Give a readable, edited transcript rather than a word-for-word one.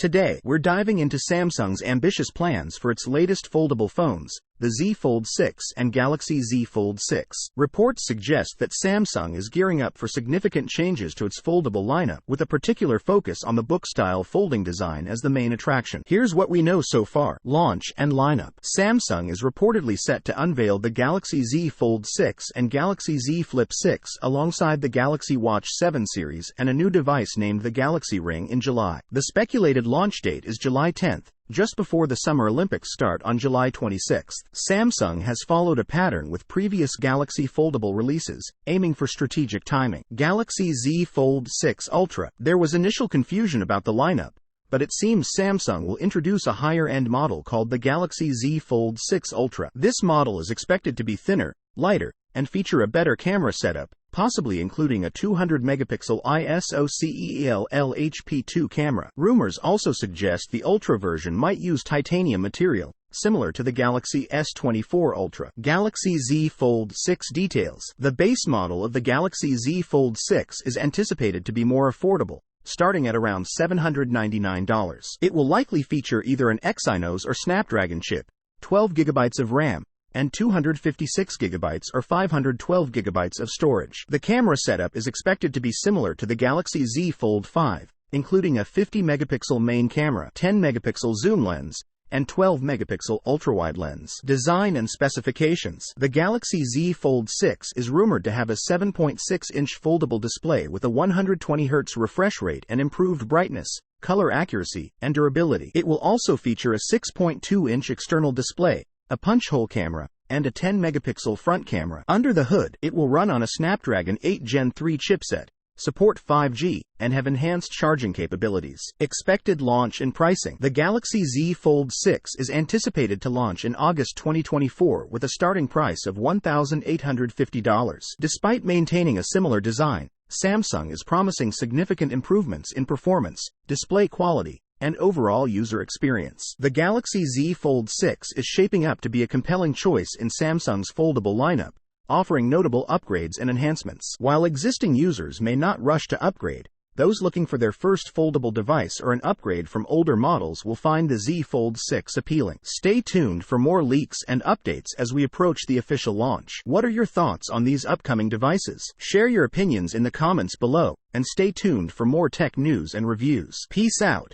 Today, we're diving into Samsung's ambitious plans for its latest foldable phones, the Z Fold 6 and Galaxy Z Fold 6. Reports suggest that Samsung is gearing up for significant changes to its foldable lineup, with a particular focus on the book-style folding design as the main attraction. Here's what we know so far. Launch and lineup. Samsung is reportedly set to unveil the Galaxy Z Fold 6 and Galaxy Z Flip 6 alongside the Galaxy Watch 7 series and a new device named the Galaxy Ring in July. The speculated launch date is July 10th. Just before the Summer Olympics start on July 26. Samsung has followed a pattern with previous Galaxy foldable releases, aiming for strategic timing. Galaxy Z Fold 6 Ultra. There was initial confusion about the lineup, but it seems Samsung will introduce a higher-end model called the Galaxy Z Fold 6 Ultra. This model is expected to be thinner, lighter, and feature a better camera setup, possibly including a 200-megapixel ISO CEL LHP2 camera. Rumors also suggest the Ultra version might use titanium material, similar to the Galaxy S24 Ultra. Galaxy Z Fold 6 details. The base model of the Galaxy Z Fold 6 is anticipated to be more affordable, starting at around $799. It will likely feature either an Exynos or Snapdragon chip, 12 GB of RAM, and 256 GB or 512 GB of storage. The camera setup is expected to be similar to the Galaxy Z Fold 5, including a 50-megapixel main camera, 10-megapixel zoom lens, and 12-megapixel ultrawide lens. Design and specifications. The Galaxy Z Fold 6 is rumored to have a 7.6-inch foldable display with a 120Hz refresh rate and improved brightness, color accuracy, and durability. It will also feature a 6.2-inch external display, a punch-hole camera, and a 10-megapixel front camera. Under the hood, it will run on a Snapdragon 8 Gen 3 chipset, support 5G, and have enhanced charging capabilities. Expected launch and pricing. The Galaxy Z Fold 6 is anticipated to launch in August 2024 with a starting price of $1,850. Despite maintaining a similar design, Samsung is promising significant improvements in performance, display quality, and overall user experience. The Galaxy Z Fold 6 is shaping up to be a compelling choice in Samsung's foldable lineup, offering notable upgrades and enhancements. While existing users may not rush to upgrade, those looking for their first foldable device or an upgrade from older models will find the Z Fold 6 appealing. Stay tuned for more leaks and updates as we approach the official launch. What are your thoughts on these upcoming devices? Share your opinions in the comments below, and stay tuned for more tech news and reviews. Peace out.